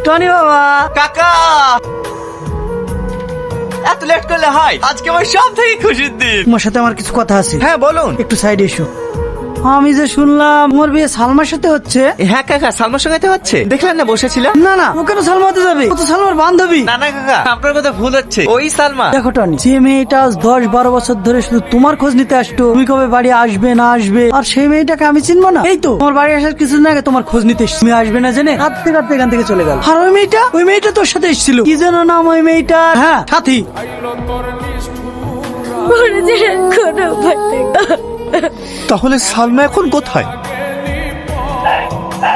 Tony বাবা, কাকা এত লেট করলে হয়? আজকে আমার সব থেকে খুশির দিন। তোমার সাথে আমার কিছু কথা আছে। হ্যাঁ বলুন। একটু সাইডে এসো। আমি যে শুনলাম তোমার বিয়ে সালমার সাথে হচ্ছে। হ্যাঁ কাকা, সালমার সঙ্গে তো হচ্ছে, দেখলেন না বসেছিলাম। না না, ও কেন সালমা হতে যাবে? ও তো সালমার বান্ধবী। না না কাকা, আপনার কথা ভুল হচ্ছে, ওই সালমা। দেখো টনি, যে মেয়েটা আজ 10-12 বছর ধরে শুধু তোমার খোঁজ নিতে আসতো, তুমি কবে বাড়ি আসবে না আসবে, আর সেই মেয়েটাকে আমি চিনবো না? এই তো তোমার বাড়ি আসার কিছুদিন আগে তোমার খোঁজ নিতে এসেছি, তুমি আসবে না জেনে কাঁদতে কাঁদতে এখান থেকে চলে গেল। আর ওই মেয়েটা তোর সাথে এসেছিল, কি যেন নাম ওই মেয়েটার? হ্যাঁ, সাথী। তাহলে সালমা এখন কোথায়?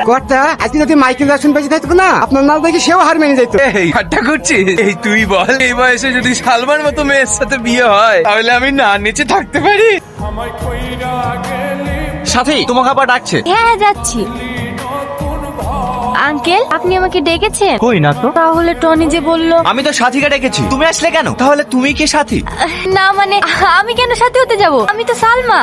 কর্তা আজকে যদি মাইকেল জ্যাকসন বেঁচে থাকতো না, আপনার নাল দেখে সেও হার মেনে যেত। এই ঠাট্টা করছিস? এই তুই বল, এই বয়সে যদি সালমান মতো মেয়ের সাথে বিয়ে হয় তাহলে আমি না নিচে থাকতে পারি? সাথী, তোমাকে আবার ডাকছে। হ্যাঁ যাচ্ছি। আঙ্কেল, আপনি আমাকে ডেকেছেন? কই না তো। তাহলে টনি যে বললো। আমি তো সাথীকে ডেকেছি, তুমি আসলে কেন? তাহলে তুমি কি সাথী? না মানে আমি কেন সাথে হতে যাব? আমি তো সালমা।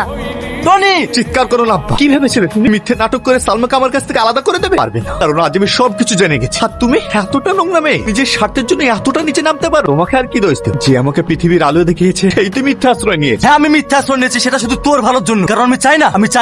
টনি, চিৎকার করো না আব্বা। কি ভেবেছিলে তুমি মিথ্যে নাটক করে সালমাকে আমার কাছ থেকে আলাদা করে দেবে? পারবে না, কারণ আজ আমি সবকিছু জেনে গেছি। আর তুমি এতটা নোংরা মেয়ে, নিজের স্বার্থের জন্য এতটা নিচে নামতে পারো? তোমাকে আর কি দোষ দেব? যে আমাকে পৃথিবীর আলো দেখিয়েছে এই তুমি মিথ্যা আশ্রয় নিয়েছে। হ্যাঁ, আমি মিথ্যা আশ্রয় নিয়েছি, সেটা শুধু তোর ভালোর জন্য। কারণ আমি চাই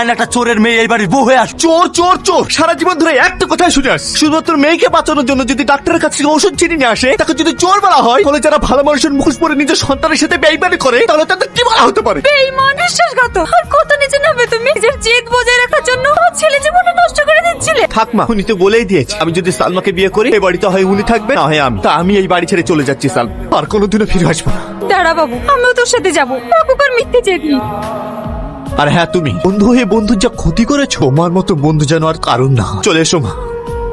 না একটা চোরের মেয়ে এই বাড়ির বউ হয়ে আস। চোর চোর চোর সারা জীবন ধরে একটা কথাই শুনে আস, শুধুমাত্র মেয়েকে বাঁচানোর জন্য যদি ডাক্তারের কাছ থেকে ওষুধ চিনি নিয়ে আসে, তাকে যদি চোর বলা হয়, তাহলে যারা ভালো মানুষের মুখোশ পরে নিজের সন্তানের সাথে বেইমানি করে, তাহলে তাদের কি বলা হতে পারে? বেঈমান, বিশ্বাসঘাত। আর কত নিচে নামবে তুমি? নিজের জেদ বজায় রাখার জন্য আমার ছেলে জীবনটা নষ্ট করে দিচ্ছিলে। থাক মা, উনি তো বলেই দিয়েছে, আমি যদি সালমাকে বিয়ে করি এই বাড়িতে হয় উনি থাকবে, না হয় আমি। তা আমি এই বাড়ি ছেড়ে চলে যাচ্ছি সালমা, আর কোনোদিনও ফিরে আসবো না। দাঁড়া বাবু, আমিও তোর সাথে যাবো। বাবু আর মিথ্যে জেদ নেই। আর হ্যাঁ, তুমি বন্ধু হয়ে বন্ধুর যা ক্ষতি করেছো, আমার মতো বন্ধু যেন আর কারণ না। চলে এসো মা।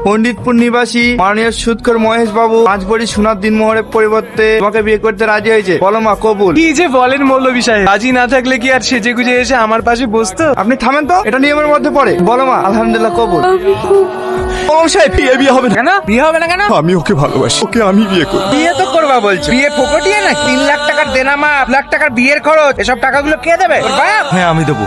পণ্ডিতপুর নিবাসী মাননীয় সুদখোর মহেশ বাবু 5 ভরি সোনার দিনমোহরের পরিবর্তে তোমাকে বিয়ে করতে রাজি হয়েছে। বলো মা, কবুল? কি যে বলেন মৌলভী সাহেব, রাজি না থাকলে কি আর সেজে গুজে এসে আমার পাশে বসতো? আপনি থামেন তো, এটা নিয়মের মধ্যে পড়ে। বলো মা, আলহামদুলিল্লাহ কবুল। ও সাহেব, বিয়ে হবে না। কেন বিয়ে হবে না কেন? আমি ওকে ভালোবাসি, ওকে আমি বিয়ে করি। বিয়ে তো করবা বলছো, বিয়ে ফোকটিয়ে না? 3 লাখ টাকার দেনামা, লাখ টাকার বিয়ের খরচ, এসব টাকাগুলো কে দেবে? তোর বাপ? হ্যাঁ, আমি দেবো।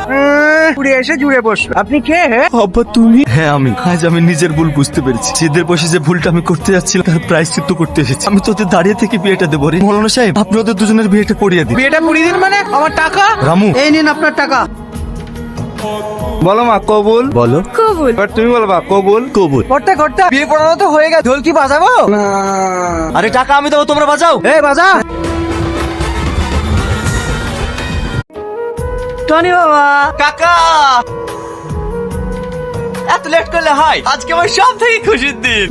পুড়ে এসে জুড়ে বসলো। আপনি কে? আব্বা তুমি? হ্যাঁ, আজ আমি নিজের ভুল বুঝতে পেরেছি। জেদের বসে যে ভুলটা আমি করতে যাচ্ছিলাম তার প্রায়শ্চিত্ত করতে এসেছি। আমি তোদের দাঁড়িয়ে থেকে বিয়েটা দেবো রে। মৌলানা সাহেব, আপনি ওদের দুজনের বিয়েটা করিয়ে দিন। বিয়েটা পুড়িয়ে দিন মানে? আমার টাকা? রামু, এই নিন আপনার টাকা। বলো মা, কবুল? বলো। কবুল। এবার তুমি বলো মা, কবুল? কবুল। করতে করতে বিয়ে পড়ানো তো হয়ে গেছে, ঢোল কি বাজাবো? আরে টাকা আমি দেবো, তোমরা বাজাও। এই বাজা। টনি বাবা, কাকা এত লেট করলে হয়? আজকে আমার সব থেকে খুশির দিন।